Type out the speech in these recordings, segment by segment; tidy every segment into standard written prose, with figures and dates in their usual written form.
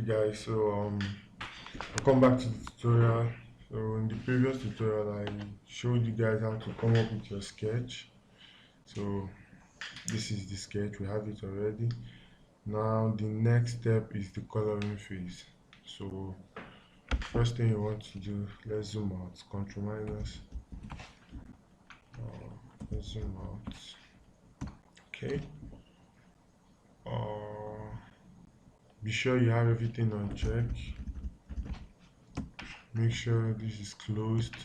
Guys, so welcome back to the tutorial. So in the previous tutorial I showed you guys how to come up with your sketch. So this is the sketch, we have it already. Now the next step is the coloring phase. So first thing you want to do, let's zoom out, control minus, let's zoom out. Okay, be sure you have everything on check. Make sure this is closed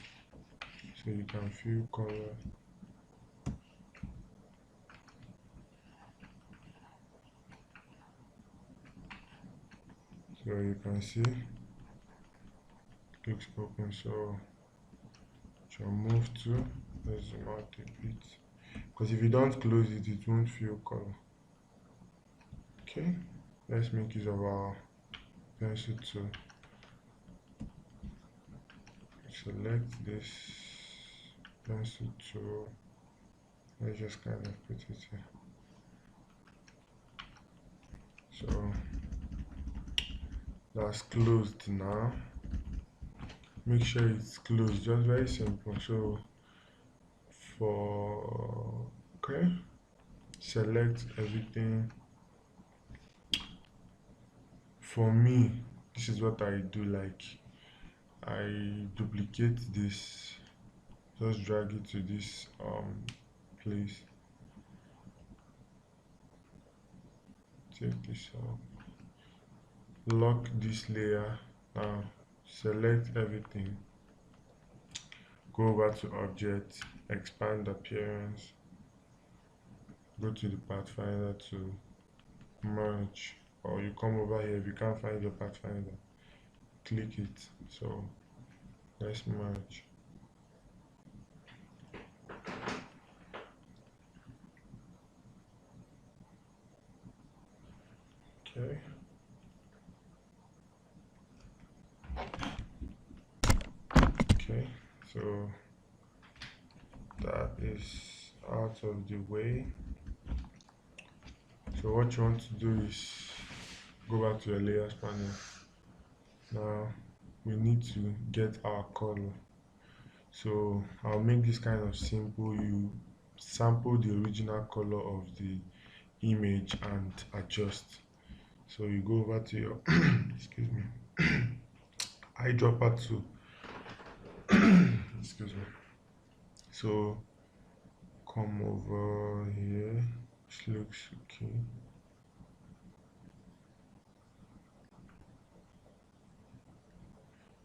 so you can fill color. So you can see it looks open. So shall move to, let's zoom out a bit, because if you don't close it, it won't fill color. Okay, let's make use of our pencil tool. Select this pencil tool. Let's just kind of put it here. So that's closed now. Make sure it's closed, just very simple. So okay, select everything. For me, this is what I do. Like, I duplicate this, just drag it to this place, take this out, lock this layer. Now select everything, go over to object, expand appearance, go to the pathfinder to merge, or you come over here. If you can't find your pathfinder, click it. So let's merge. Okay, so that is out of the way. So what you want to do is go back to your layers panel. Now we need to get our color. So I'll make this kind of simple. You sample the original color of the image and adjust. So you go over to your excuse me, eyedropper tool. Excuse me. So come over here. This looks okay.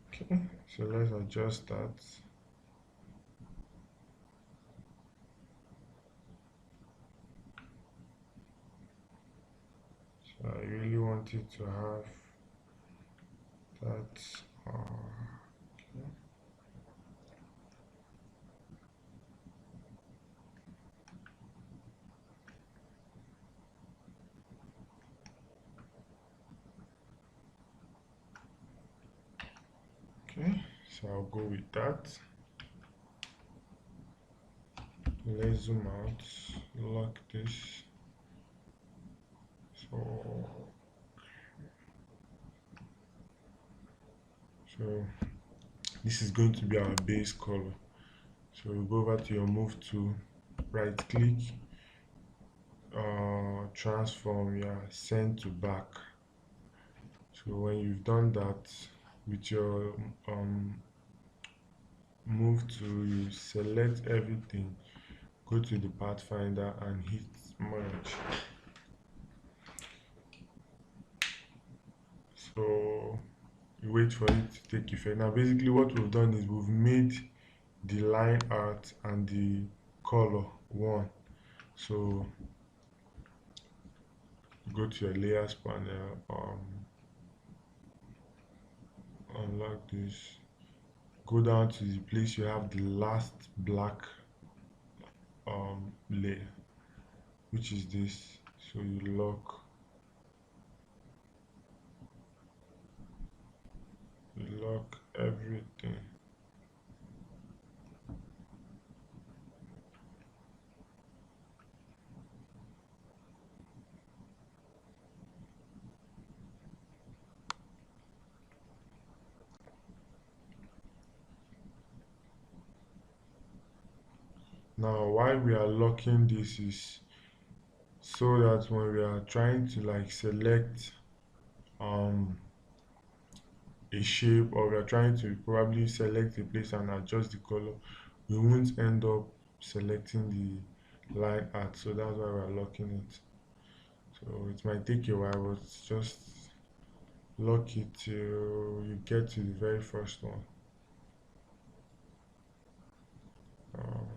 Okay, so let's adjust that. So I really want it to have that. Okay. Okay, so I'll go with that. Let's zoom out, lock this. So this is going to be our base color. So we go over to your move tool, right click, transform, send to back. So when you've done that, with your move tool, you select everything, go to the pathfinder and hit merge. So you wait for it to take effect. Now basically what we've done is we've made the line art and the color one. So go to your layers panel, unlock this, go down to the place you have the last black layer, which is this. So you lock everything. Now why we are locking this is so that when we are trying to like select a shape, or we are trying to probably select a place and adjust the color, we won't end up selecting the line art. So that's why we're locking it. So it might take a while, but just lock it till you get to the very first one. Um,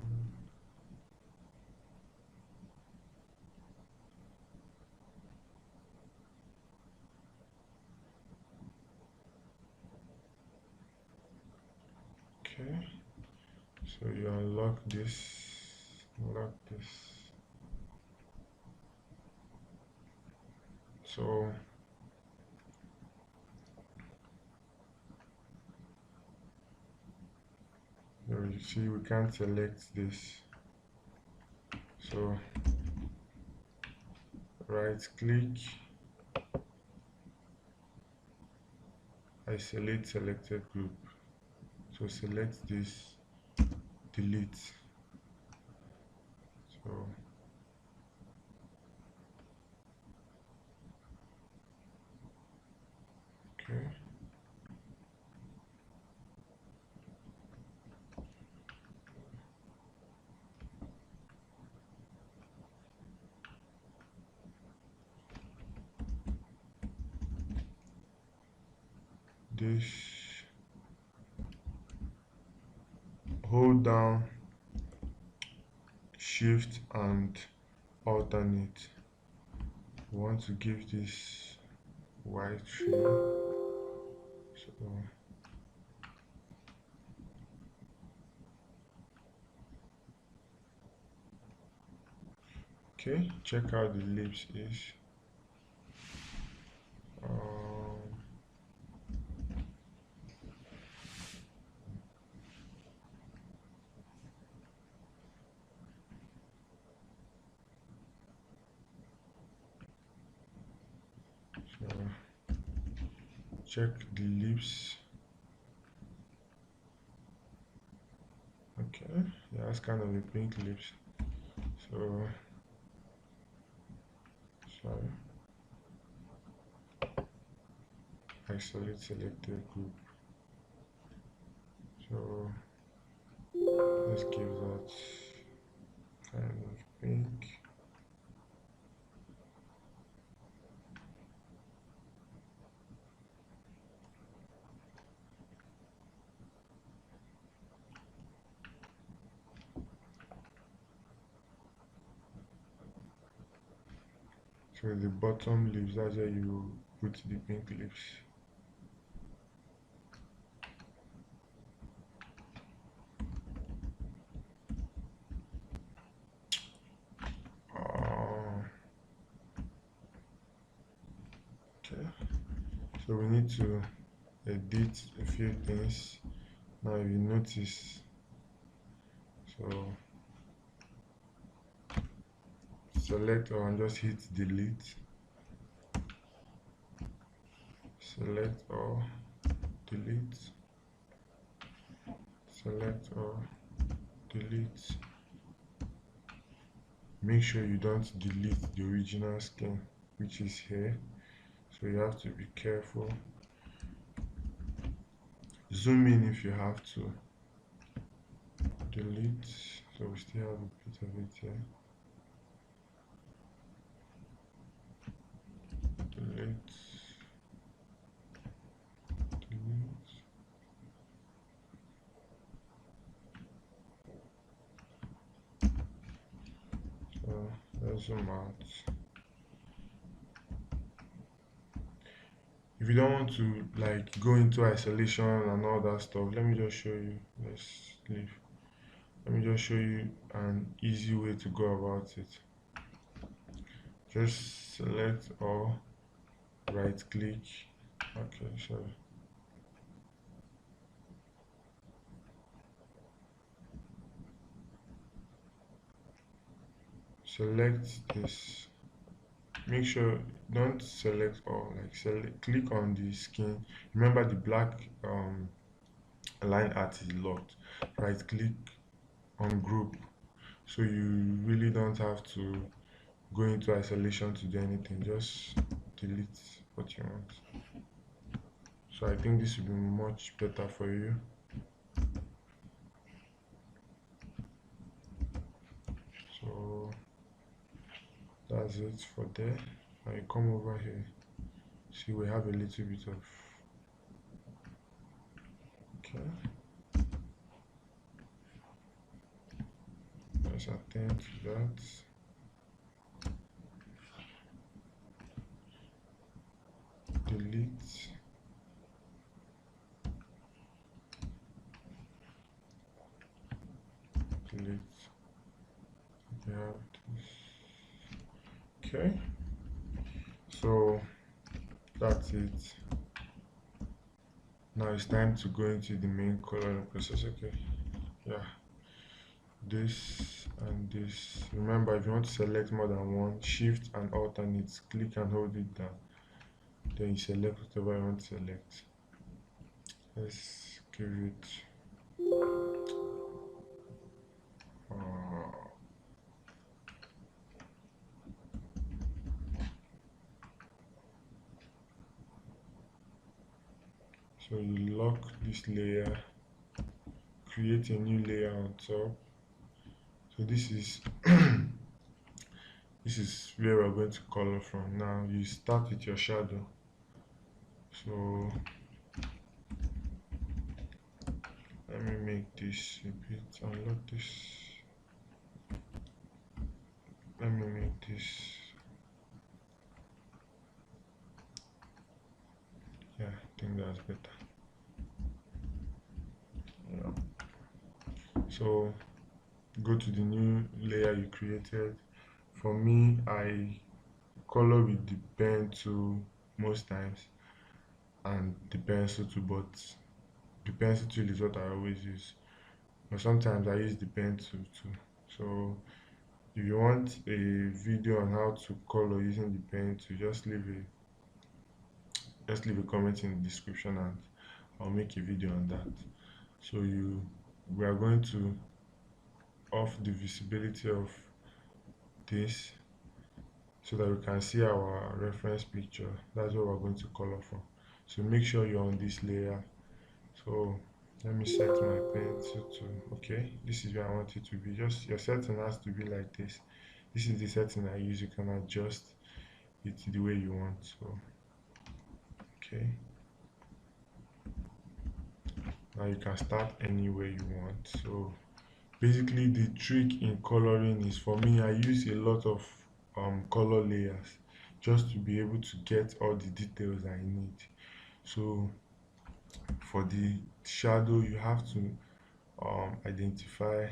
okay, so you unlock unlock this. So you see we can't select this. So right click, isolate selected group. So select this, delete. So okay, this, hold down shift and alternate. We want to give this white trim. So okay, check out the lips is. So check the lips. Okay, yeah, that's kind of a pink lips. So sorry, isolate selected group. So let's give that kind of pink. So the bottom lips, that's where you put the pink lips. Okay, so we need to edit a few things. Now if you notice, so select or just hit delete, select or delete, select or delete. Make sure you don't delete the original skin, which is here, so you have to be careful. Zoom in if you have to. Delete, so we still have a bit of it here. Delete, delete. So let's zoom out. If you don't want to like go into isolation and all that stuff, let me just show you. Let's leave. Let me just show you an easy way to go about it. Just select all, right click. Okay, sorry. Select this. Make sure don't select all, like click on the skin. Remember the black line art is locked. Right click on group. so you really don't have to go into isolation to do anything. Just delete what you want. So I think this will be much better for you. So that's it for there. Now you come over here. See, we have a little bit of, okay. Let's attend to that. Delete. Delete. We have this. Okay. So that's it. Now it's time to go into the main coloring process. Okay. Yeah. This and this. Remember, if you want to select more than one, shift and alternate, click and hold it down. Then you select whatever you want to select. Let's give it so you lock this layer, create a new layer on top. So this is this is where we're going to color from. Now you start with your shadow. So let me make this a bit, unlock this. Let me make this, yeah, I think that's better. Yeah. So go to the new layer you created. For me, I color with the pen tool most times and the pencil tool, but the pencil tool is what I always use. But sometimes I use the pen tool too. So if you want a video on how to color using the pen tool, just leave a comment in the description and I'll make a video on that. So we are going to off the visibility of this so that we can see our reference picture. That's what we're going to color from. So make sure you're on this layer. So let me set my pencil to, okay, this is where I want it to be. Just your setting has to be like this. This is the setting I use. You can adjust it the way you want. So okay, now you can start any way you want. So basically the trick in coloring is, for me, I use a lot of color layers just to be able to get all the details I need. So for the shadow, you have to identify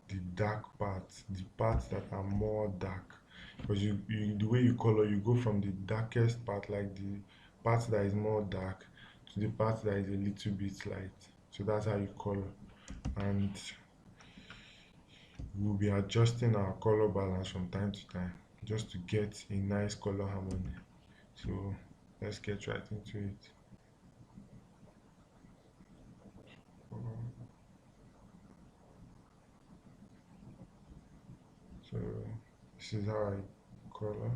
the dark parts, the parts that are more dark, because the way you color, you go from the darkest part, like the part that is more dark, to the part that is a little bit light. So that's how you color, and we'll be adjusting our color balance from time to time just to get a nice color harmony. So let's get right into it. So this is how I color.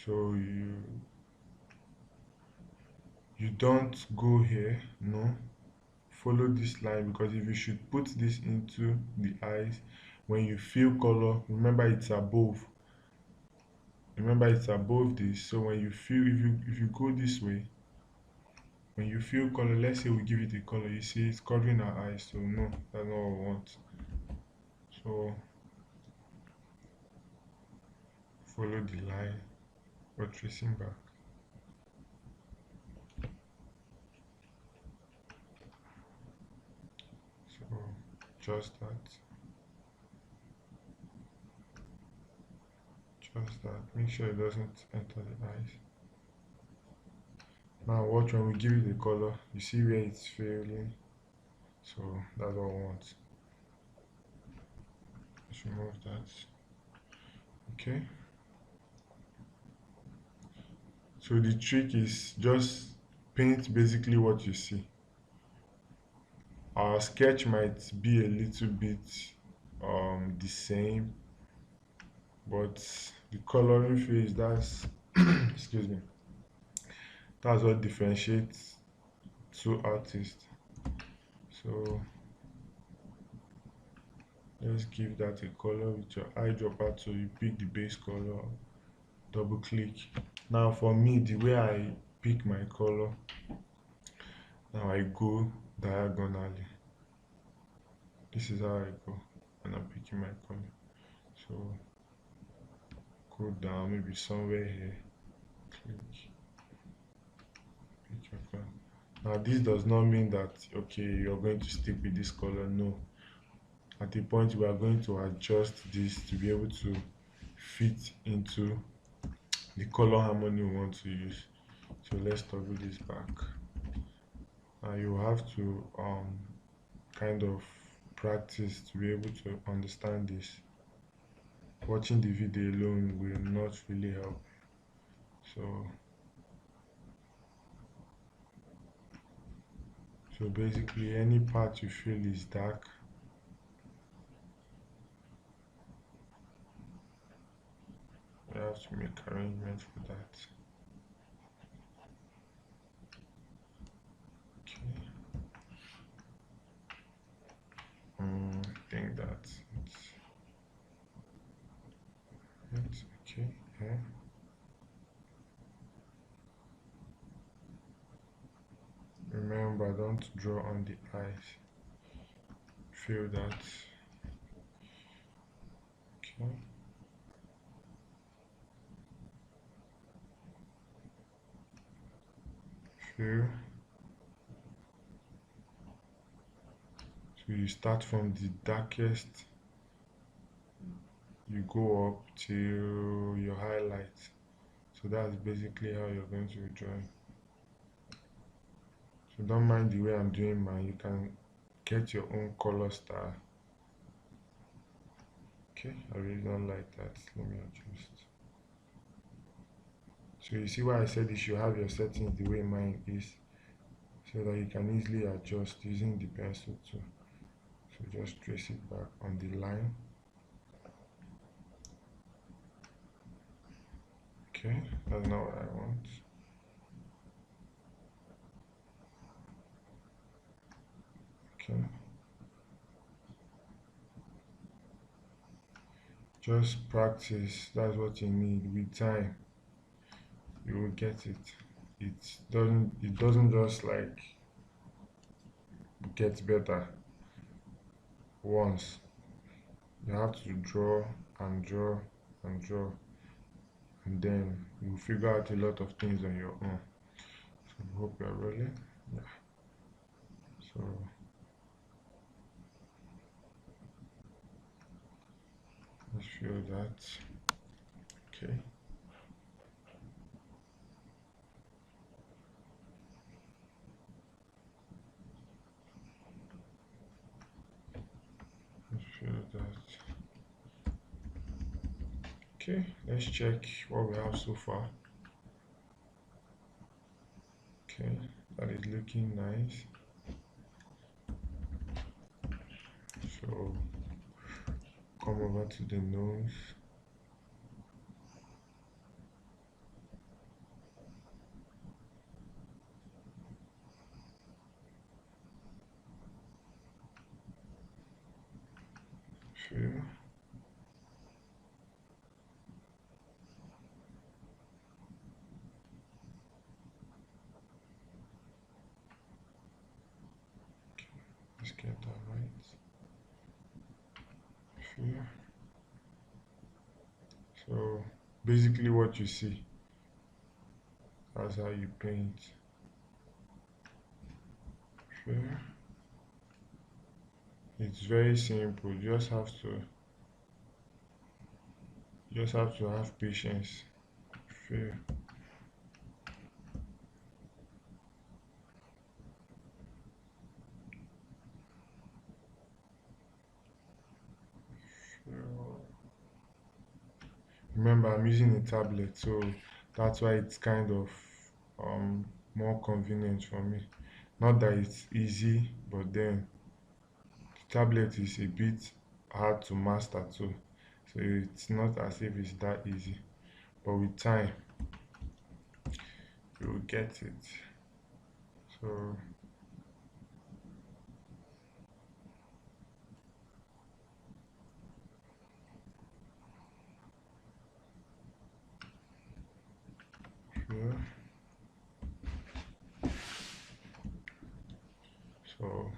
So you don't go here, no, follow this line, because if you should put this into the eyes, when you feel color, remember it's above this. So when you feel, if you go this way, when you feel color, let's say we give it a color, you see it's covering our eyes, so no, that's not what we want. So follow the line, we're tracing back. So just that. Make sure it doesn't enter the eyes. Now watch, when we give it the color, you see where it's failing. So that's what we want. Let's remove that. Okay. So the trick is just paint basically what you see. Our sketch might be a little bit the same, but the coloring phase, that's excuse me, that's what differentiates two artists. So let's give that a color with your eyedropper. So you pick the base color, double click. Now for me, the way I pick my color, now I go diagonally. This is how I go when I'm picking my color. So go down, maybe somewhere here, click, pick your color. Now this does not mean that, okay, you're going to stick with this color. No. At a point we are going to adjust this to be able to fit into the color harmony we want to use. So let's toggle this back. Now you have to kind of practice to be able to understand this. Watching the video alone will not really help. So basically any part you feel is dark, you have to make arrangements for that. Okay. I think that's it. Okay. Yeah. Remember, don't draw on the eyes. Feel that. Okay. Feel. So you start from the darkest, you go up till your highlight. So that's basically how you're going to be drawing. So don't mind the way I'm doing mine, you can get your own color style. Okay, I really don't like that. Let me adjust. So you see why I said you should have your settings the way mine is, so that you can easily adjust using the pencil too. So just trace it back on the line. Okay, that's not what I want. Okay. Just practice, that's what you need. With time, you will get it. It doesn't just like get better once. You have to draw and draw and draw, and then you figure out a lot of things on your own. So I hope you're rolling. Yeah. So let's feel that. Okay. Let's feel that. Okay, let's check what we have so far. Okay, that is looking nice. So come over to the nose. Feel. Let's get that right. Feel. So basically what you see, that's how you paint. Feel. It's very simple. You just have to have patience. Feel. Remember, I'm using a tablet, so That's why it's kind of more convenient for me. Not that it's easy, but then the tablet is a bit hard to master too. So it's not as if it's that easy. But with time, you will get it. So yeah. So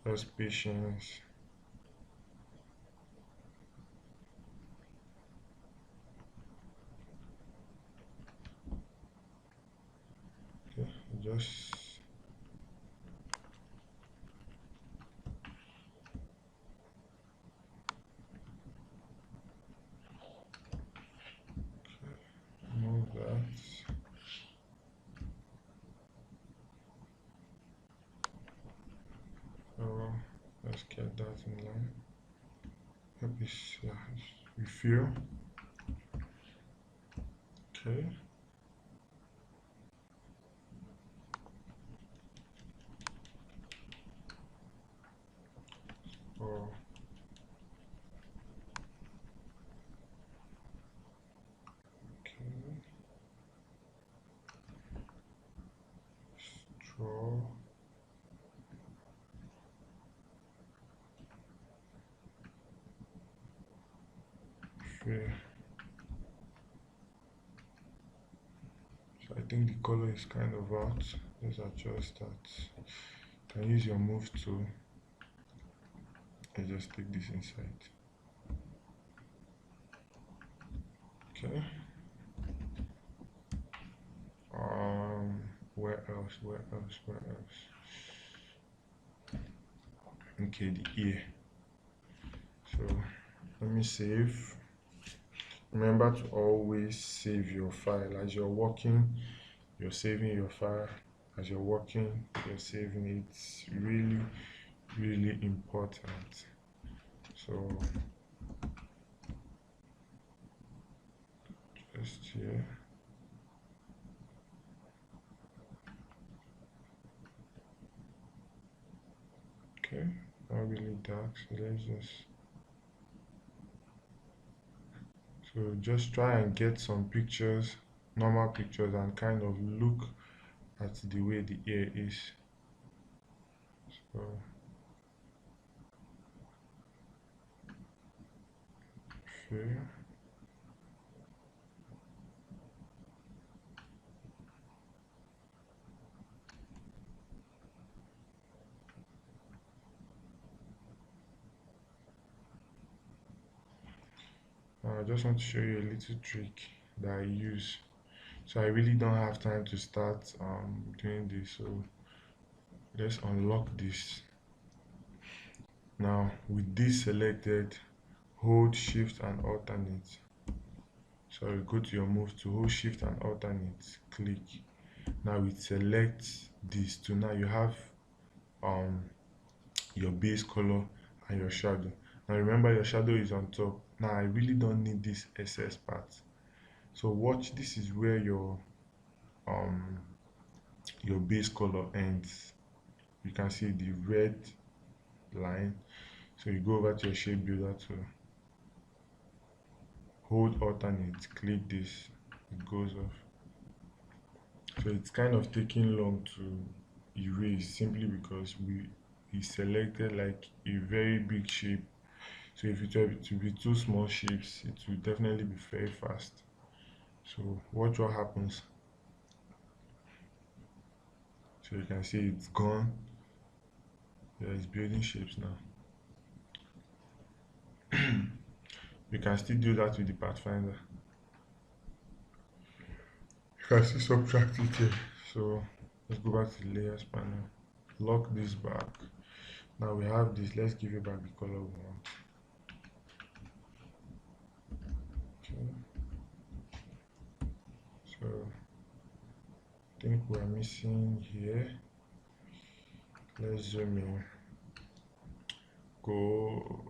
just patience. Okay, just move that. So let's get that in line. Hope it's refill. Okay. Oh, okay. Straw. Fill. So I think the color is kind of out. Let's adjust that. You can use your move tool. I just take this inside. Okay. Where else? Where else? Where else? Okay, the ear. So let me save. Remember to always save your file as you're working. You're saving your file as you're working. You're saving it. It's really important. So just here. Okay, not really dark. So let's just try and get some pictures, normal pictures, and kind of look at the way the ear is. So fair. Now I just want to show you a little trick that I use. So I really don't have time to start doing this. So let's unlock this. Now with this selected, hold shift and alternate. So you go to your move to hold shift and alternate, click. Now it selects this to now you have um your base color and your shadow. Now remember your shadow is on top. Now I really don't need this excess part. So watch, this is where um your base color ends. You can see the red line. So you go over to your shape builder to hold alternate, click this, it goes off. So it's kind of taking long to erase simply because we selected like a very big shape. So if it were to be two small shapes, it will definitely be very fast. So watch what happens. So you can see it's gone. Yeah, it's building shapes now. You can still do that with the pathfinder. You can still subtract it here. So let's go back to the layers panel. Lock this back. Now we have this. Let's give it back the color we want. Okay. So I think we're missing here. Let's zoom in. go.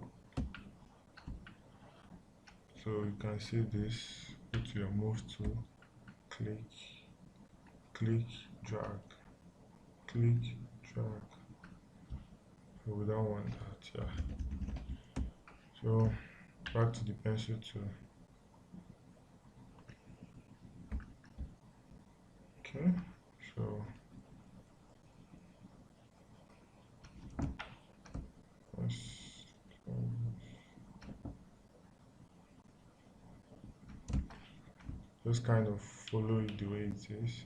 So you can see this, go to your move tool, click, click, drag, click, drag. So we don't want that, yeah. So back to the pencil tool. Okay, so let's just kind of follow it the way it is.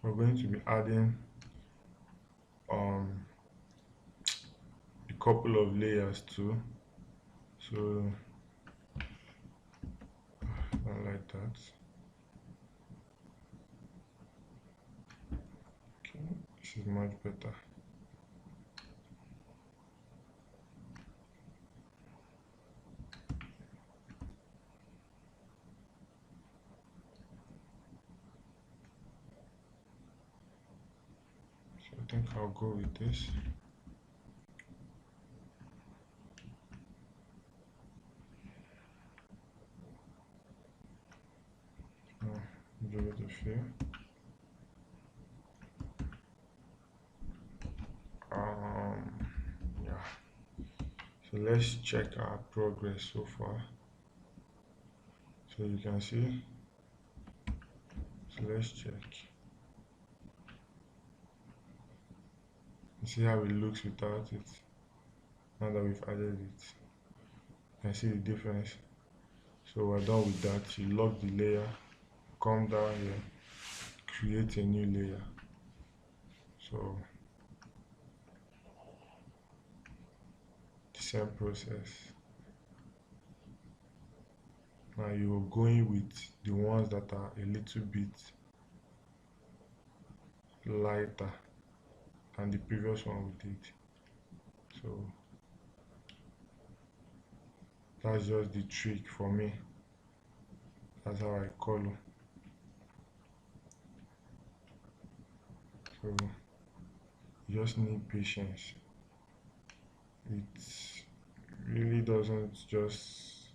We're going to be adding a couple of layers too. So I like that. Okay, this is much better. So I think I'll go with this. Give it a few. Yeah. So let's check our progress so far. So you can see. So let's check. You see how it looks without it. Now that we've added it, you can see the difference. So we're done with that. You lock the layer, come down here, create a new layer. So the same process. Now you're going with the ones that are a little bit lighter than the previous one we did. So that's just the trick for me. That's how I color. So you just need patience. It really doesn't just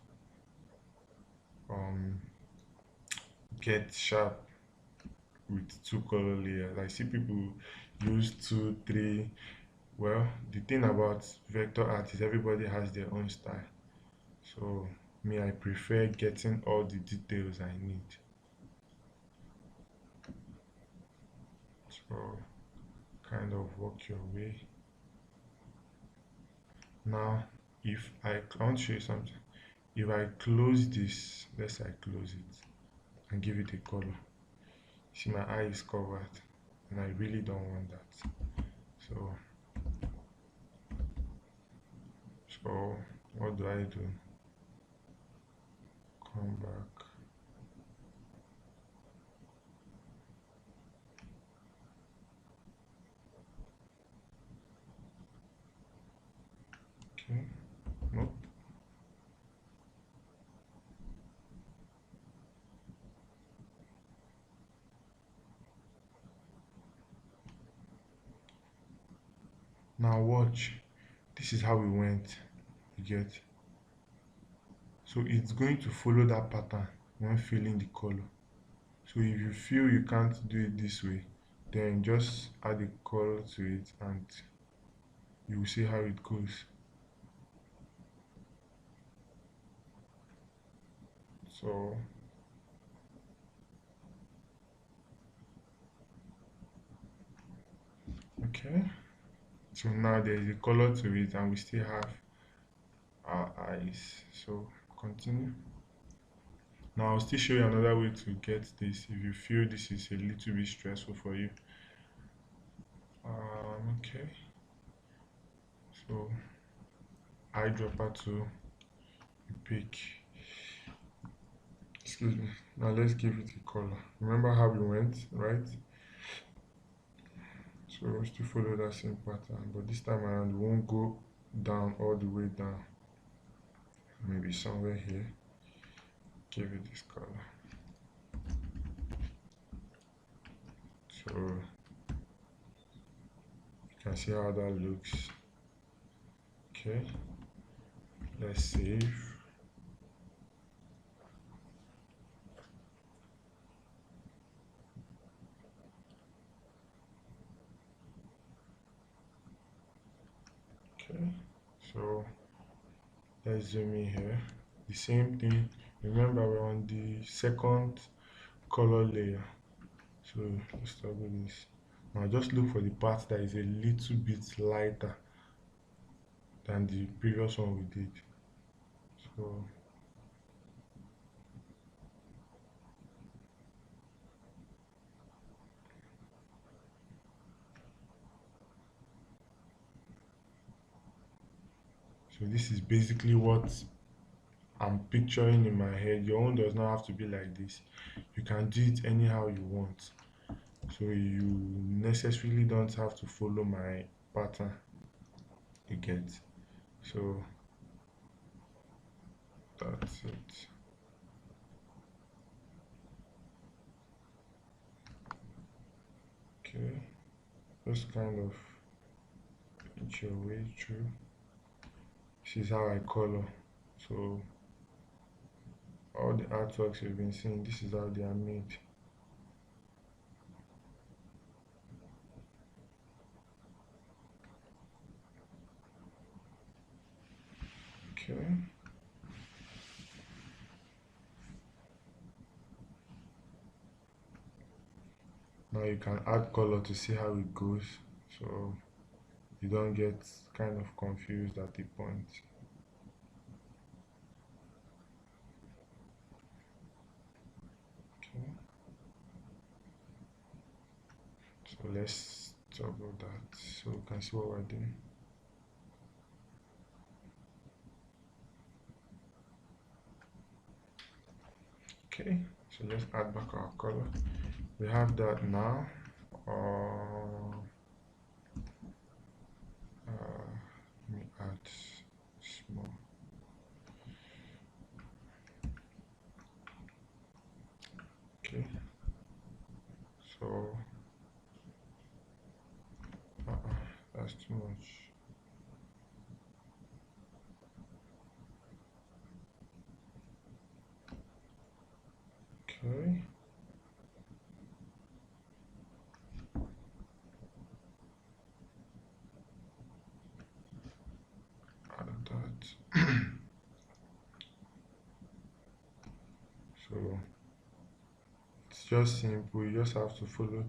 get sharp with two color layers. I see people use 2, 3. Well, the thing about vector art is everybody has their own style. So me, I prefer getting all the details I need. So kind of work your way. Now if I want to show you something, if I close this, let's say I close it and give it a color, see my eye is covered and I really don't want that. So what do I do? Come back. Okay, nope. Now watch, this is how we went, you get? So it's going to follow that pattern when filling the color. So if you feel you can't do it this way, then just add a color to it and you will see how it goes. So okay, so now there is a color to it and we still have our eyes. So continue. Now I'll still show you another way to get this if you feel this is a little bit stressful for you. Okay, so eyedropper tool, you pick, excuse me, now let's give it a color. Remember how we went, right? So we'll still follow that same pattern, but this time around we won't go down all the way down, maybe somewhere here. give it this color. So you can see how that looks. Okay, let's save. Okay, so let's zoom in here. The same thing. Remember, we're on the second color layer. So let's start with this. Now just look for the part that is a little bit lighter than the previous one we did. So this is basically what I'm picturing in my head. Your own does not have to be like this. You can do it anyhow you want. So you necessarily don't have to follow my pattern. You get. So that's it. Okay. Just kind of inch your way through. This is how I color. So all the artworks you've been seeing, this is how they are made. Okay. Now you can add color to see how it goes, so you don't get kind of confused at the point. Okay. So let's toggle that so you can see what we're doing. Okay, so let's add back our color. We have that now. Let me add small. Okay, so that's too much. Okay. Add that. So it's just simple. You just have to follow.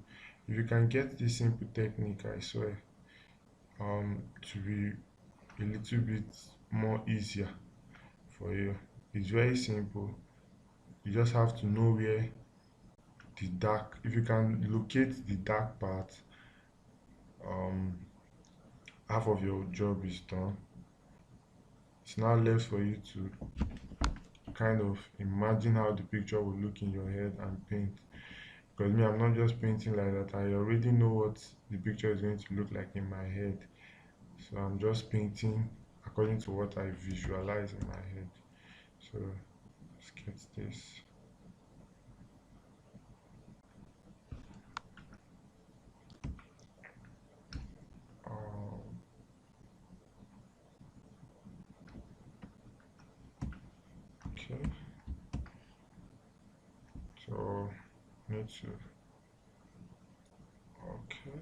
If you can get this simple technique, I swear, to be a little bit more easier for you. It's very simple. You just have to know where the dark, if you can locate the dark part, um half of your job is done. It's now left for you to kind of imagine how the picture will look in your head and paint. Because me, I'm not just painting like that. I already know what the picture is going to look like in my head. So I'm just painting according to what I visualize in my head. So let's get this. Okay. So need to. Okay.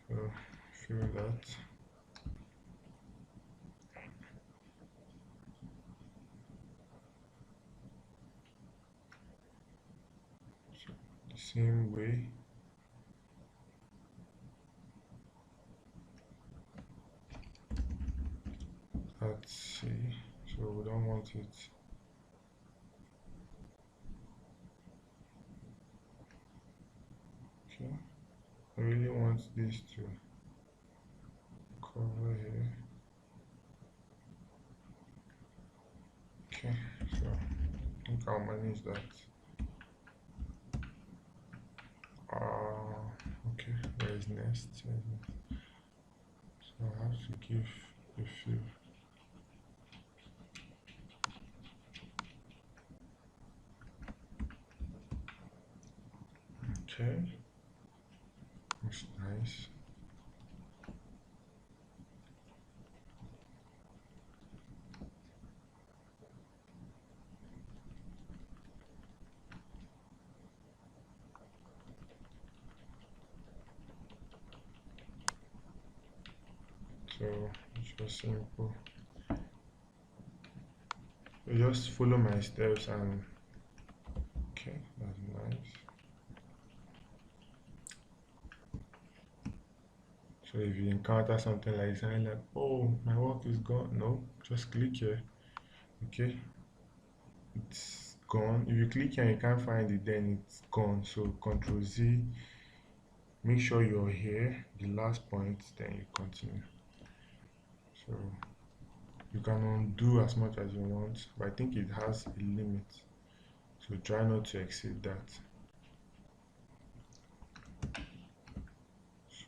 So fill that. So the same way. Let's see. So we don't want it. Okay. I really want this to cover here. think I'll manage that. Okay, where is next? So I have to give a few. Okay, looks nice. So it's just simple. You just follow my steps and okay, that's nice. So if you encounter something like this and you're like, oh, my work is gone, no, just click here. Okay, it's gone. If you click here and you can't find it, then it's gone. So Control Z, make sure you're here, the last point, then you continue. So you can undo as much as you want, but I think it has a limit. So try not to exceed that.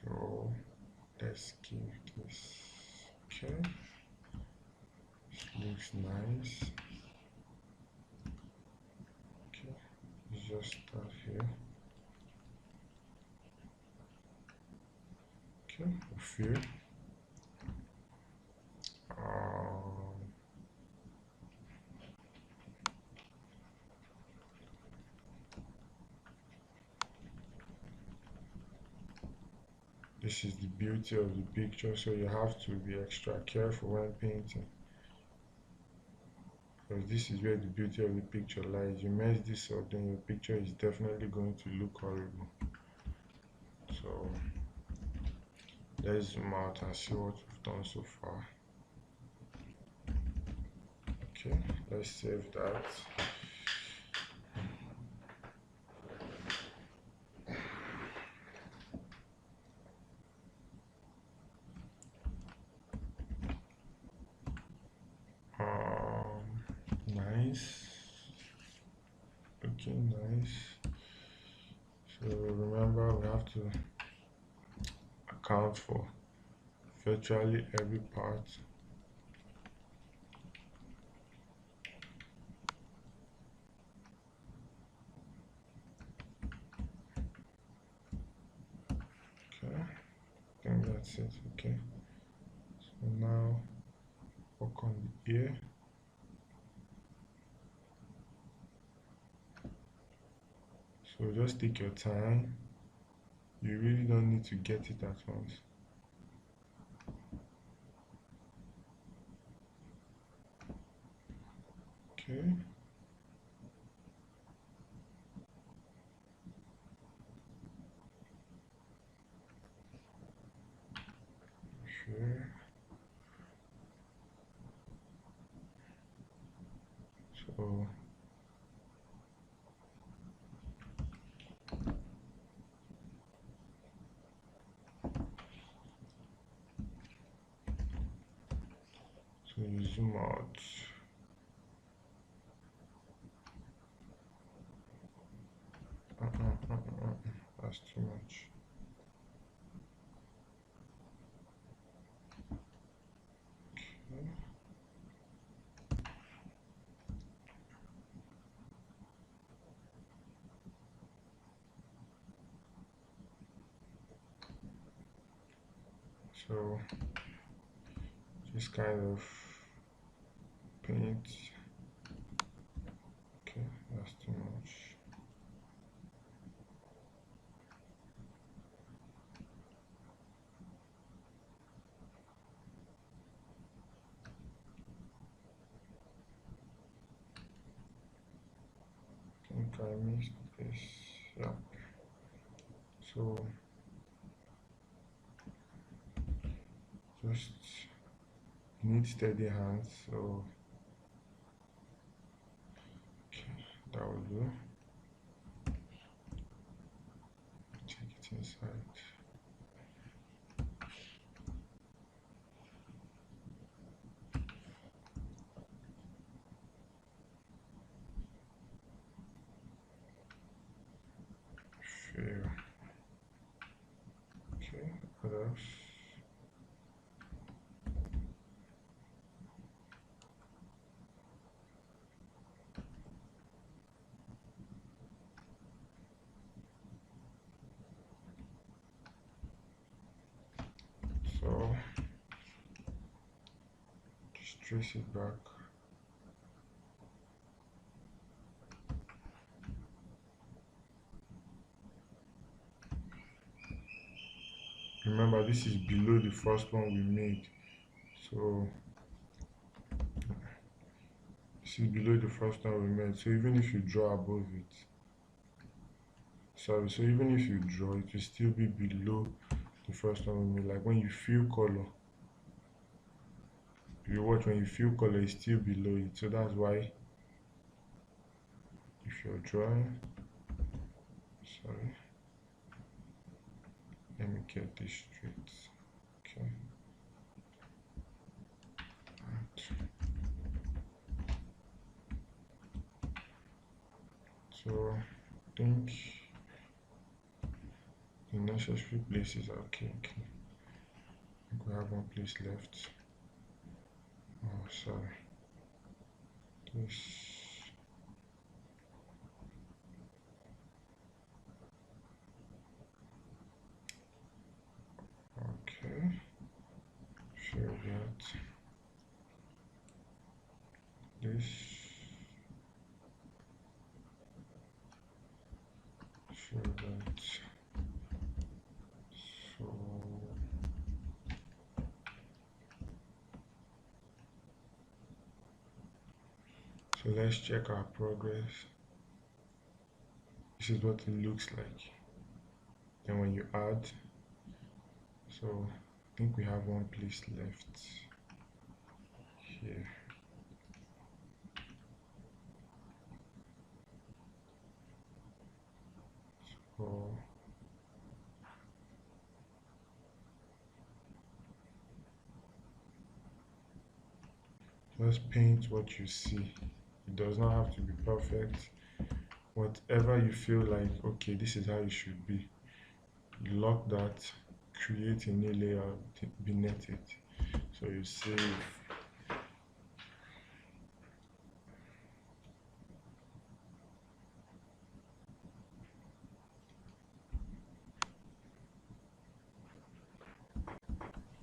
So let's give this, okay, this looks nice. Okay, let's just start here. Okay, a few. This is the beauty of the picture, so you have to be extra careful when painting, because this is where the beauty of the picture lies. You mess this up, then your picture is definitely going to look horrible. So let's zoom out and see what we've done so far. Okay, let's save that. Nice. Okay, nice. So remember, we have to account for virtually every part. Okay, I think that's it. Okay, so now work on the ear. So just take your time. You really don't need to get it at once. Okay. Sure. So you zoom out. That's too much. Okay. So just kind of paint. Okay, that's too much. I think I missed this. Yeah. So just need steady hands. So okay, that will do. Take it inside. fail. Okay, what else? So just trace it back. Remember, this is below the first one we made, so this is below the first one we made. So even if you draw above it, sorry, so even if you draw, it will still be below the first one we made. Like when you fill color, you watch, when you fill color, it's still below it. So that's why if you're drawing, sorry, let me get this straight. Okay. Right. So I think the necessary places are okay. I think we have one place left. Oh, sorry. This. Okay. Share that. This. Share that. So let's check our progress. This is what it looks like. Then when you add, so I think we have one place left here. So just paint what you see. It does not have to be perfect. Whatever you feel like, okay, this is how it should be, lock that, create a new layer beneath it. So you save.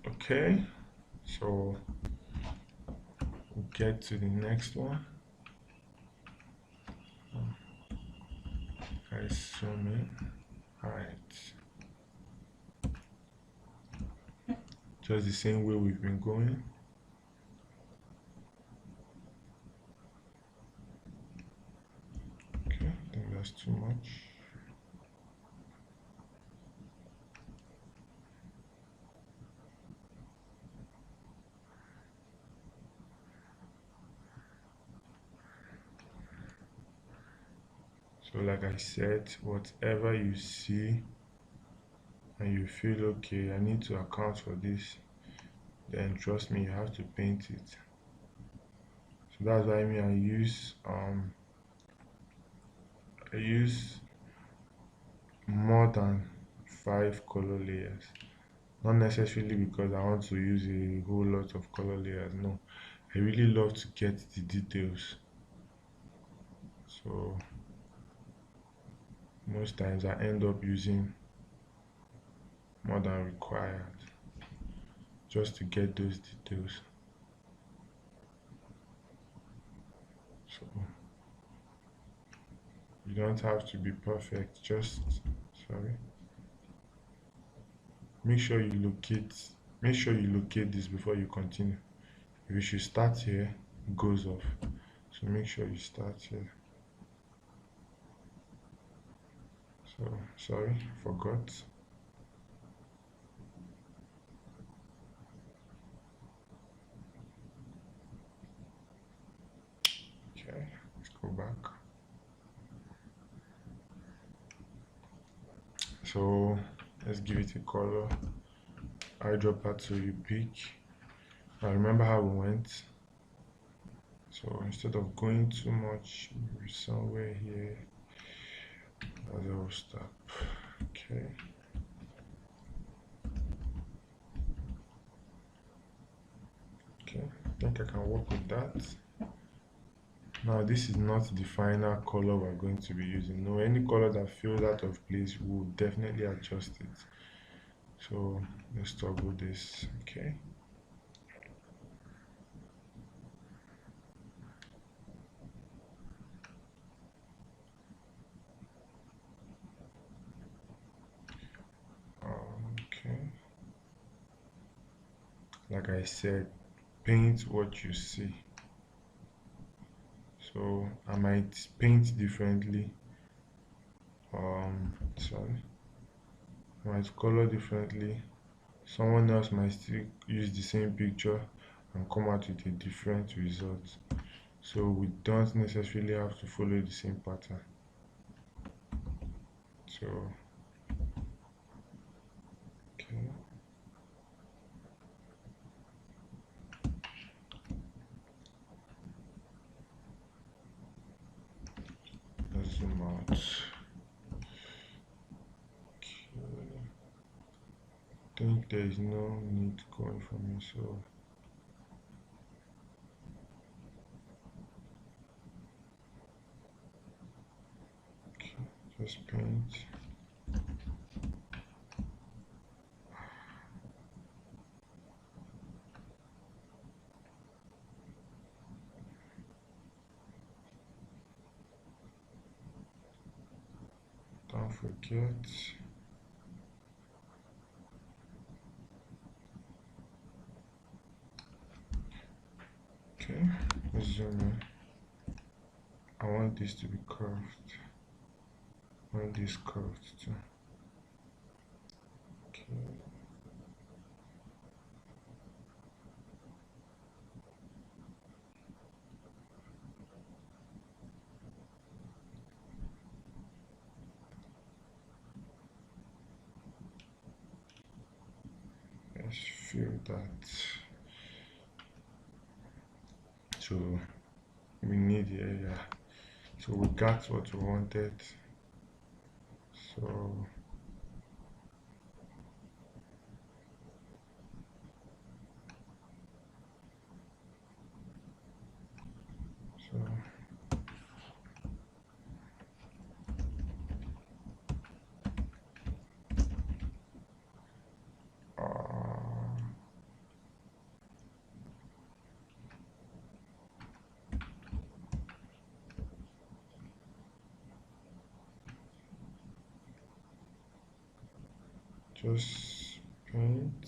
Okay, so we'll get to the next one. I zoom in. Alright. Just the same way we've been going. Okay, I think that's too much. So like I said, whatever you see and you feel okay, I need to account for this, then trust me, you have to paint it. So that's why I use more than 5 color layers. Not necessarily because I want to use a whole lot of color layers, no. I really love to get the details. So most times I end up using more than required just to get those details. So you don't have to be perfect, just make sure you locate this before you continue. If you should start here, it goes off. So make sure you start here. So sorry, forgot. Okay, let's go back. So let's give it a color. Eyedropper to you pick. Now remember how we went. So instead of going too much, maybe somewhere here, as I will stop. Okay. Okay, I think I can work with that. Now this is not the final color we're going to be using. No, any color that feels out of place, we'll definitely adjust it. So let's toggle this. Okay. Okay. Like I said, paint what you see. So I might paint differently. Sorry. I might color differently. Someone else might still use the same picture and come out with a different result. So we don't necessarily have to follow the same pattern. So, okay. Let's zoom out. Okay. I think there is no need going for me, so okay, just paint. Don't forget. Okay, let's zoom in. I want this to be curved. I want this curved too. Okay. Let's fill that. So we need the area. So we got what we wanted. So just paint.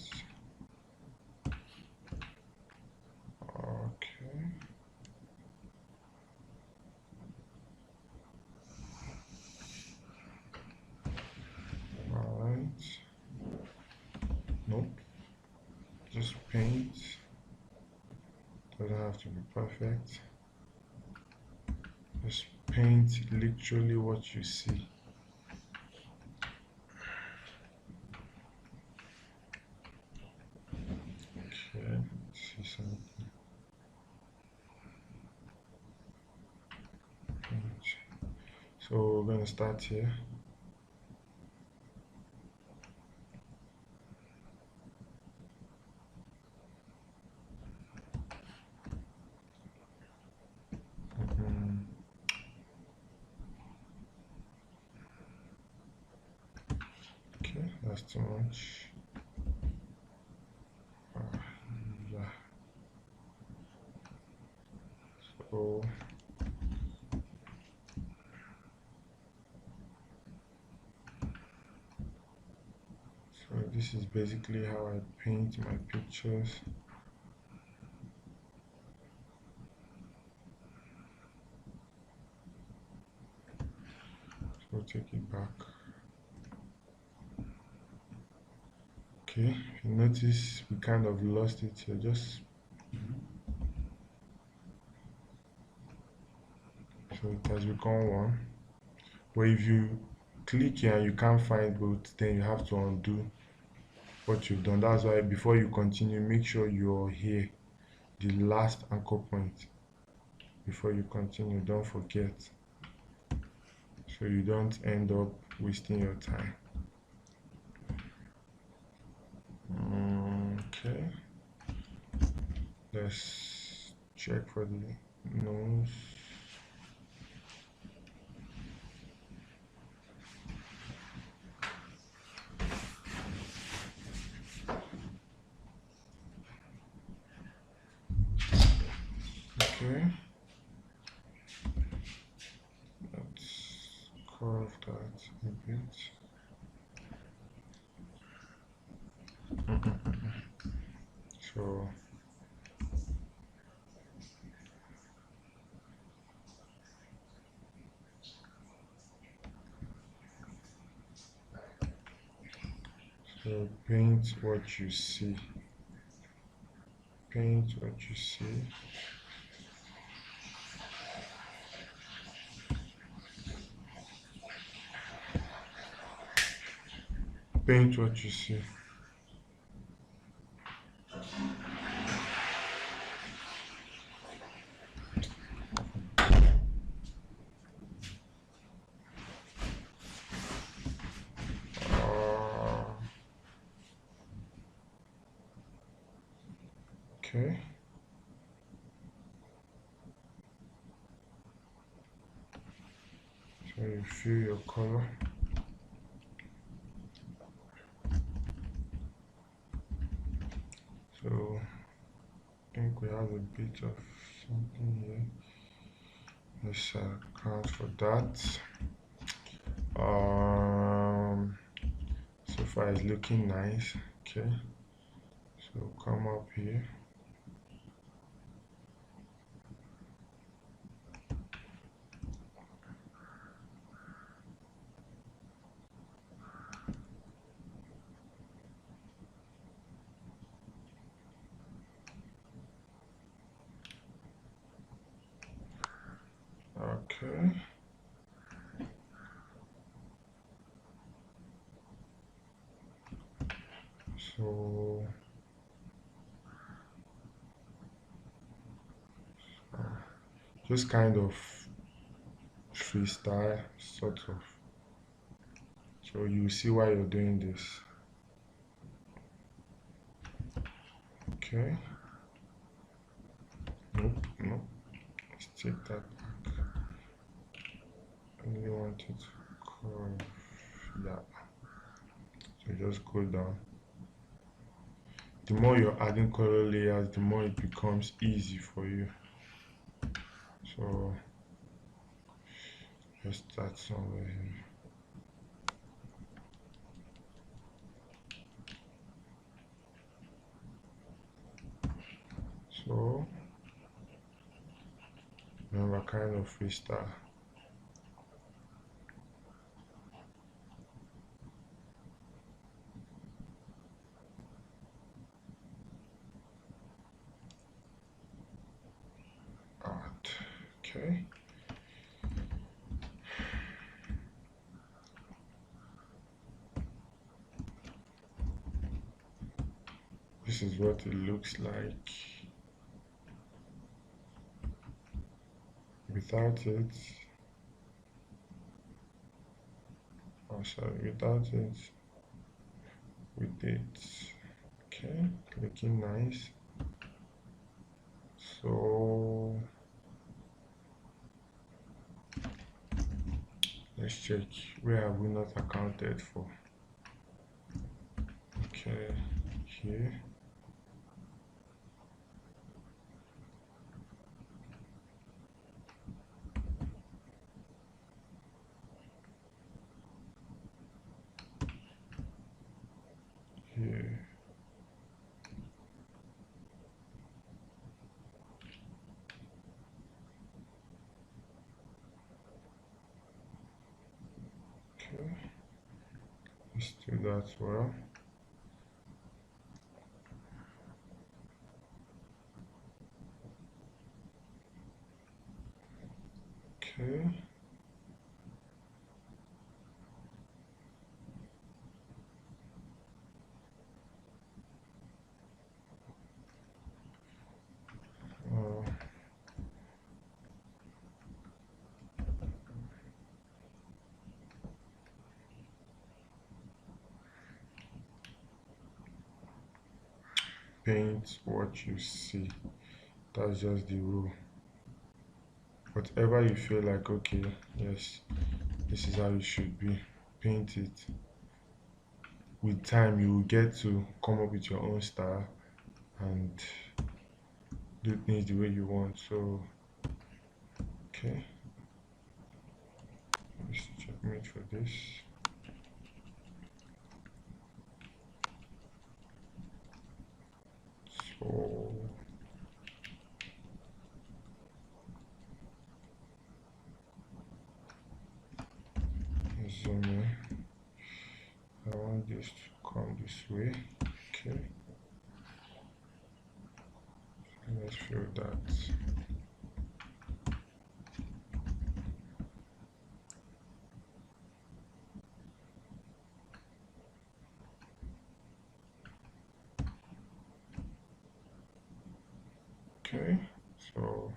Okay. Alright. Nope. Just paint. Doesn't have to be perfect. Just paint literally what you see. Okay, let's see something. So we're going to start here. Okay, that's too much. Yeah. So this is basically how I paint my pictures. So take it back. Okay, if you notice we kind of lost it here. Just so it has become one. But if you click here and you can't find both, then you have to undo what you've done. That's why before you continue, make sure you're here, the last anchor point. Before you continue, don't forget, so you don't end up wasting your time. Okay, let's check for the nose. Okay, let's curve that a bit. So paint what you see. Paint what you see. Paint what you see. Okay. So you fill your color. So I think we have a bit of something here. Let's account for that. So far it's looking nice. Okay. So come up here. Okay. So just kind of freestyle, sort of. So you see why you're doing this. Okay. Nope, nope. Let's take that back. I really want it to curve. Yeah. So just go down. The more you're adding color layers, the more it becomes easy for you. So let's start somewhere here. So remember, kind of freestyle. Art. Okay. This is what it looks like without it. Oh, sorry, without it, with it. Okay, looking nice. So let's check where have we not accounted for. Okay, here. Here. Okay, let's do that well. Okay. Uh, paint what you see. That's just the rule. Whatever you feel like, okay, yes, this is how it should be, paint it. With time, you will get to come up with your own style and do things the way you want. So, okay, let's checkmate for this. So, zoom in. I want this to come this way. Okay, let's fill that. Okay, so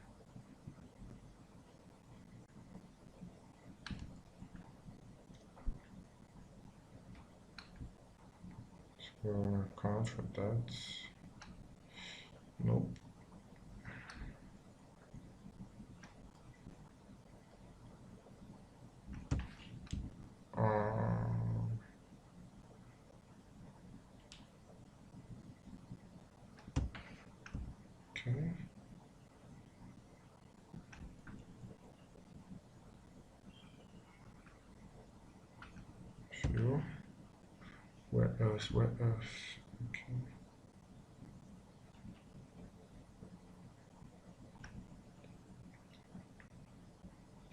account for that. Nope. Okay. Fill. Where else? Where else? Okay.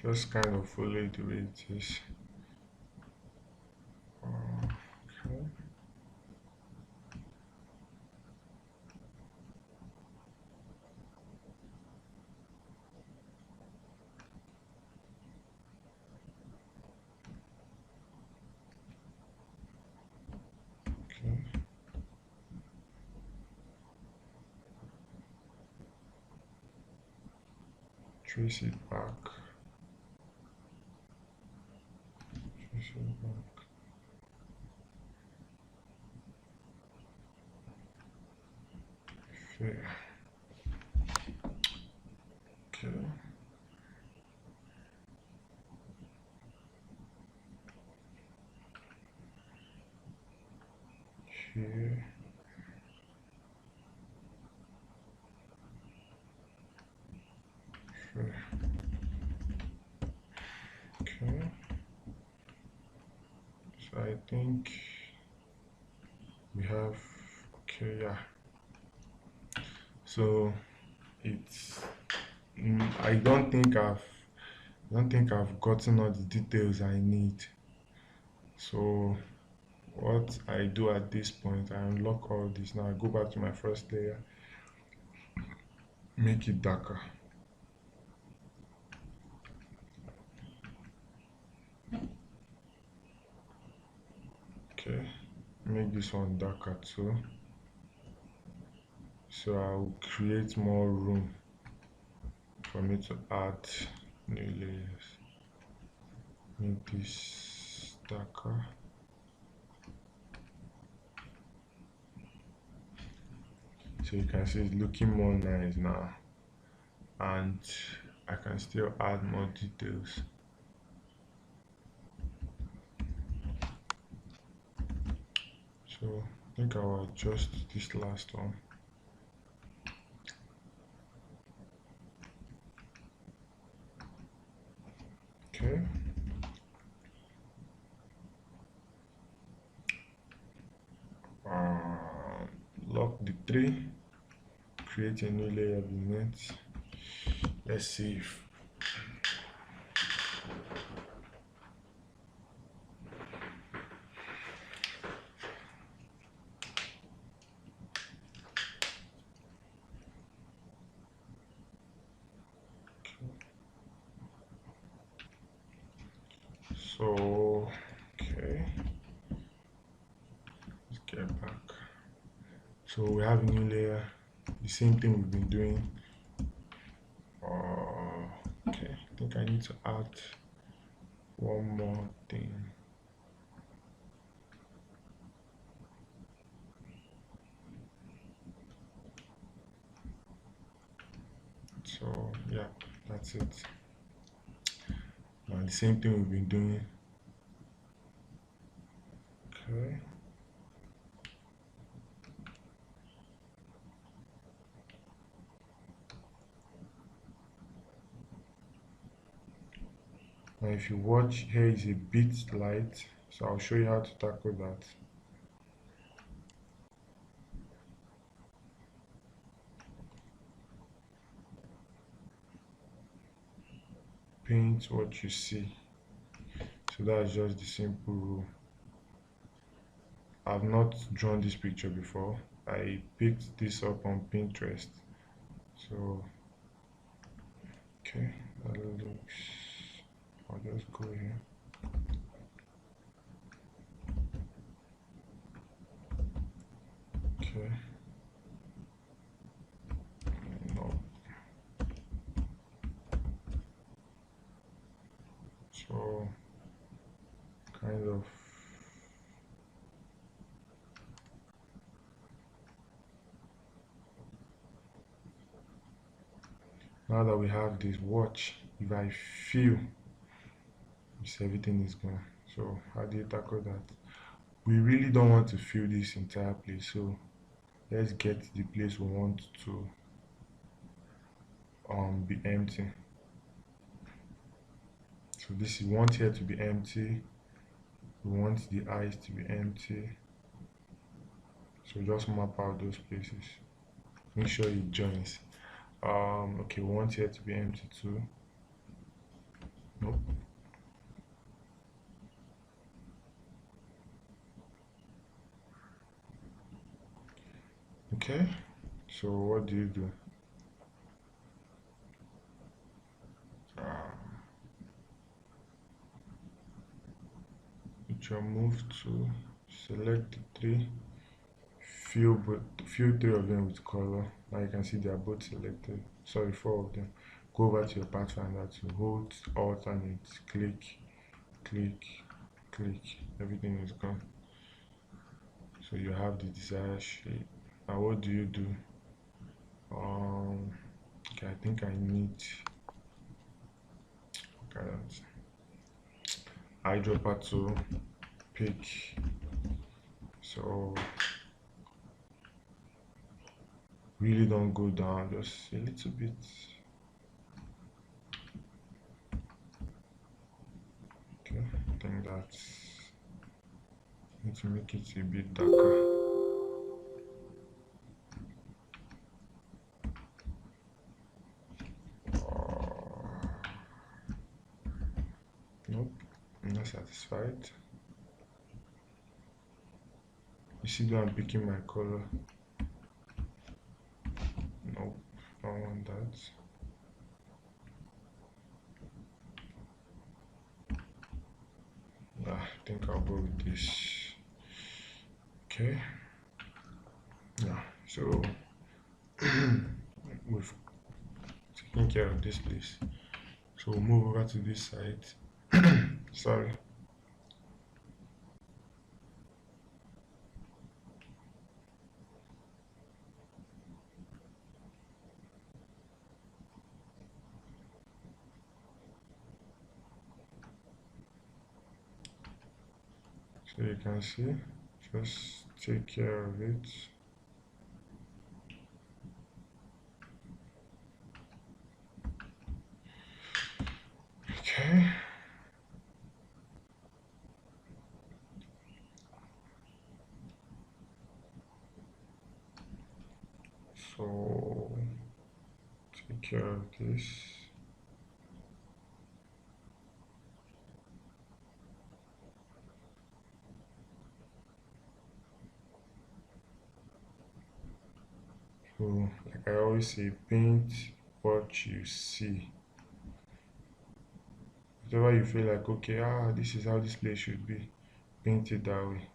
Just kind of follow it the way it is. Okay. Okay. Trace it back. Trace it back. Fair. Okay. Here. Fair. Okay. So I think we have, okay, yeah. So it's I don't think I've gotten all the details I need. So what I do at this point, I unlock all this. Now I go back to my first layer, make it darker. Okay, make this one darker too. So I'll create more room for me to add new layers. Make this darker. So you can see it's looking more nice now, and I can still add more details. So I think I'll adjust this last one. Okay. Lock the tree, create a new layer beneath. Let's see if so. Okay, let's get back. So we have a new layer, the same thing we've been doing. Okay, I think I need to add one more thing. So yeah, that's it. Now the same thing we've been doing. Okay. Now if you watch, here is a bit light, so I'll show you how to tackle that. Paint what you see. So that's just the simple rule. I've not drawn this picture before. I picked this up on Pinterest. So okay, that looks, I'll just go here. Okay. No. So kind of now that we have this, watch if I feel everything is gone. So how do you tackle that? We really don't want to fill this entire place, so let's get the place we want to be empty. So this, we want here to be empty, we want the eyes to be empty, so just map out those places, make sure it joins. Okay, we want here to be empty too. Nope. Okay, so what do you do? With your move to select the three, fill three of them with color. Now you can see they are both selected. Sorry, four of them. Go over to your pathfinder to hold alternate, click, click, click. Everything is gone. So you have the desired shade. Now what do you do? Okay, I think I need eyedropper to pick. So really don't go down, just a little bit. Okay, I think that's, need to make it a bit darker. Nope, I'm not satisfied. You see that I'm picking my color. Nope, don't want that. Yeah, I think I'll go with this. Okay. Yeah, so we've taken care of this place. So we'll move over to this side. Sorry. So you can see, just take care of it. Okay. So take care of this. So like I always say, paint what you see. Whatever you feel like, okay, this is how this place should be, paint it that way.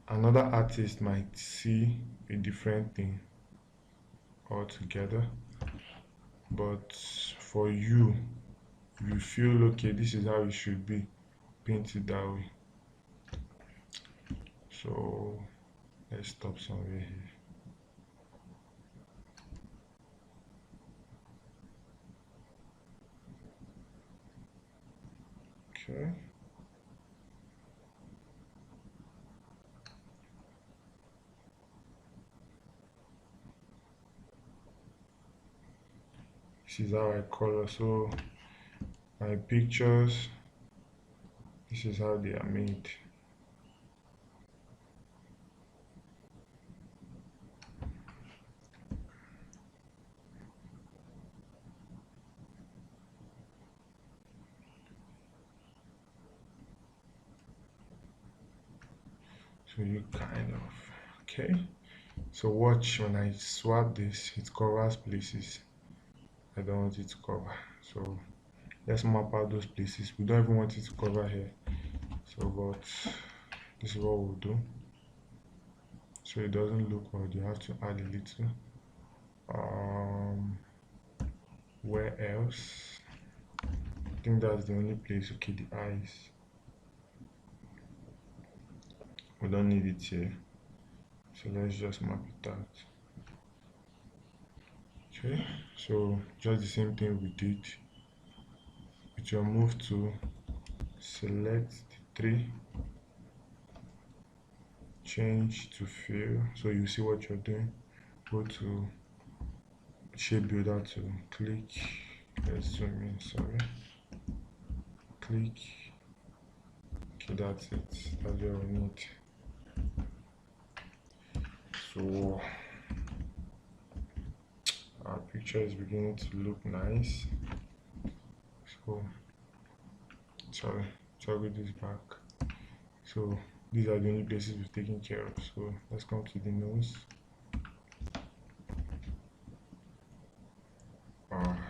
Another artist might see a different thing altogether, but for you, if you feel okay, this is how it should be, paint it that way. So let's stop somewhere here. Okay. This is how I color. So my pictures, this is how they are made. So you kind of, okay. So watch, when I swap this, it covers places I don't want it to cover. So let's map out those places. We don't even want it to cover here. So, but this is what we'll do. So it doesn't look odd, you have to add a little. Where else? I think that's the only place. Okay, the eyes. We don't need it here. So let's just map it out. Okay, so just the same thing we did. With your move to select the three, change to fill. So you see what you're doing. Go to shape builder to click. Let's zoom in, sorry. Click. Okay, that's it. That's what we need. So our picture is beginning to look nice. So sorry, toggle this back. So these are the only places we've taken care of. So let's come to the nose.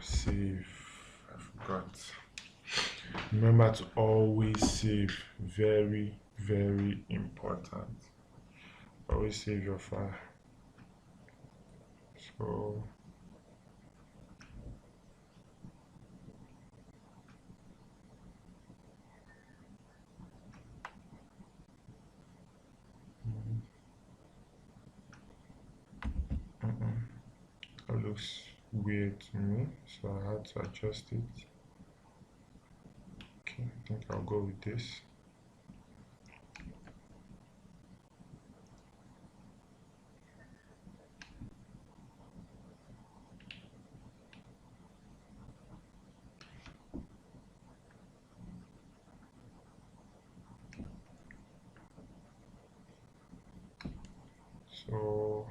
Save. I forgot. Remember to always save. Very, very important. Always save your file. So that looks weird to me, so I had to adjust it. Okay, I think I'll go with this. So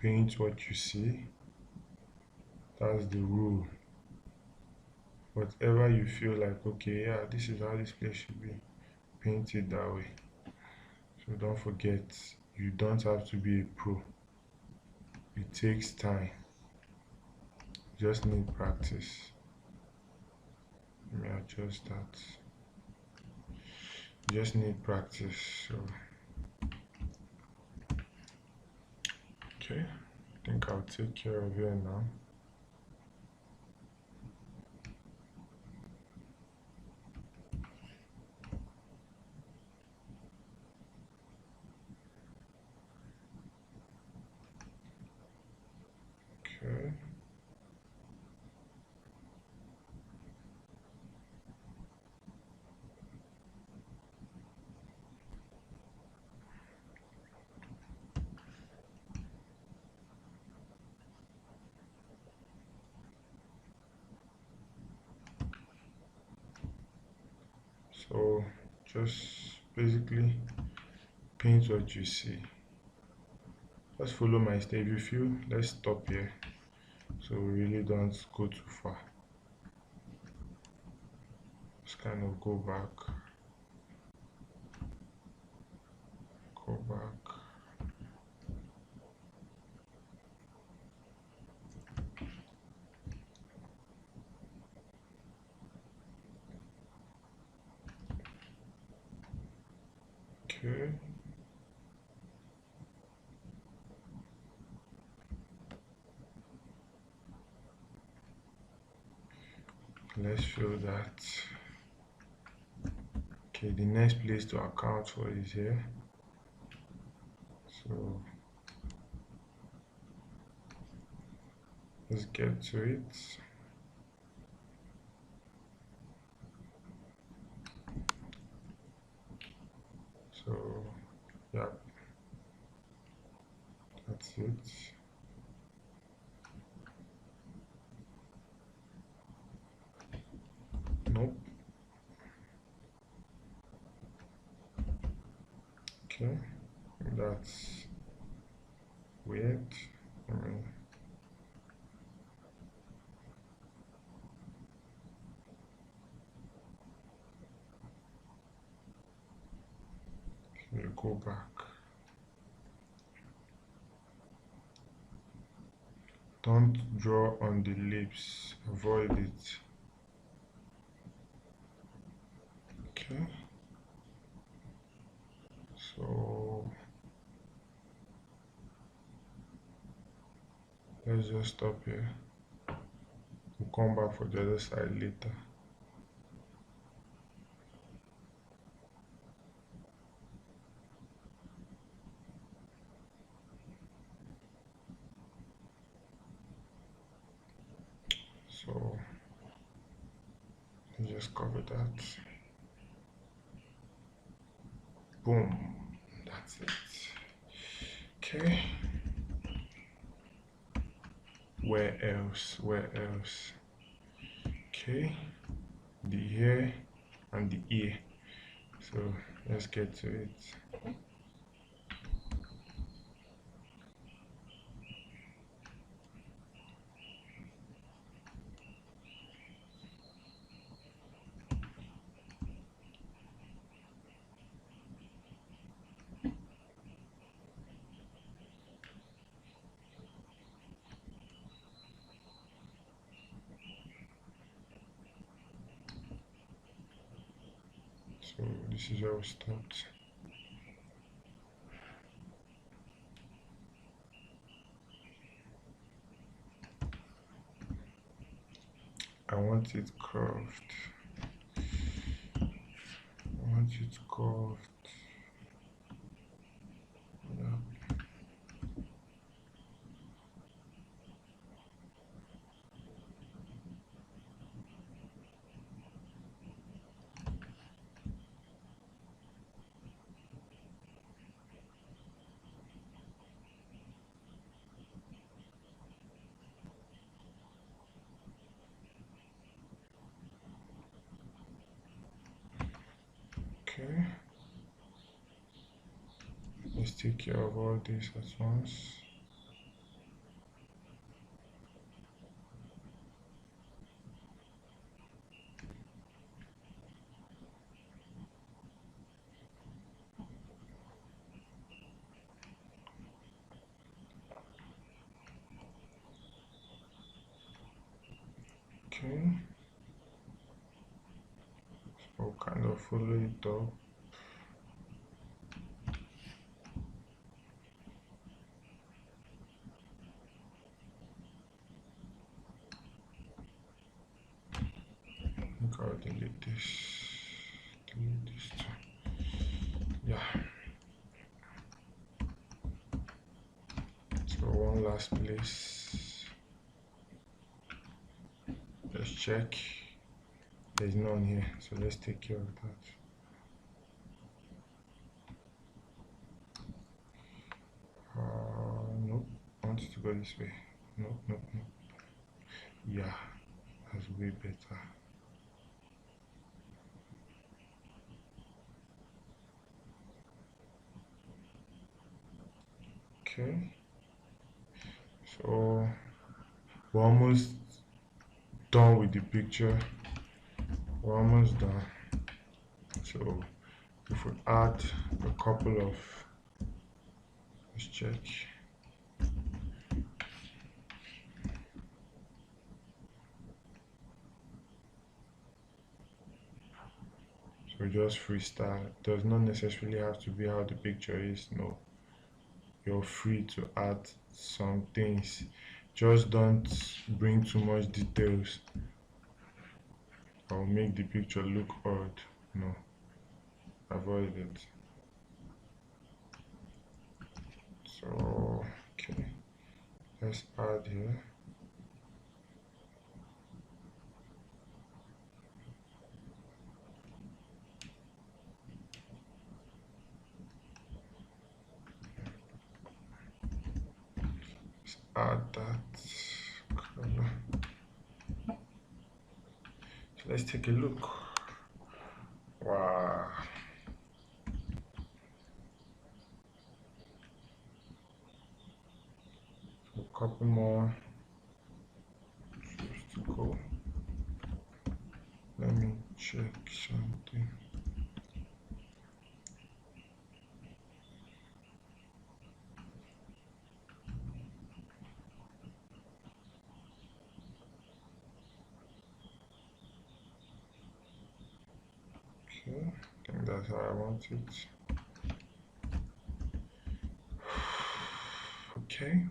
paint what you see. That's the rule. Whatever you feel like, okay, yeah, this is how this place should be, paint it that way. So don't forget, you don't have to be a pro. It takes time. You just need practice. Let me adjust that. You just need practice. So okay, I think I'll take care of it now. Okay. So just basically paint what you see. Just follow my step. If you feel, let's stop here. So we really don't go too far. Just kind of go back. Go back. Okay. Let's fill that. Okay, the next place to account for is here. So let's get to it. So yeah, that's it. Nope. Okay, that's weird. I mean, we'll go back. Don't draw on the lips, avoid it. Okay, so let's just stop here. We'll come back for the other side later. So let's just cover that. Boom, that's it. Okay, where else? Where else? Okay, the hair and the ear. So let's get to it. So this is where we start. I want it curved. I want it curved. Yeah. Okay. Let's take care of all this at once. Okay. So kind of follow it up. I'll delete this. Delete this too. Yeah. So one last place. Let's check. There's none here, so let's take care of that. Nope. I want it to go this way. Nope, nope, nope. Yeah, that's way better. Okay. So we're almost done with the picture. We're almost done. So if we add a couple of, let's check. So just freestyle. It does not necessarily have to be how the picture is. No, you're free to add some things. Just don't bring too much details or make the picture look odd. No, avoid it. So okay, let's add here. Let's add that color. So let's take a look. Wow. So a couple more to go. Let me check something. Okay, I think that's how I want it. Okay,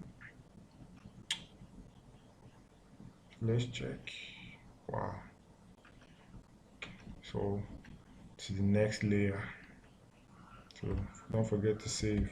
let's check. Wow. So to the next layer. So don't forget to save.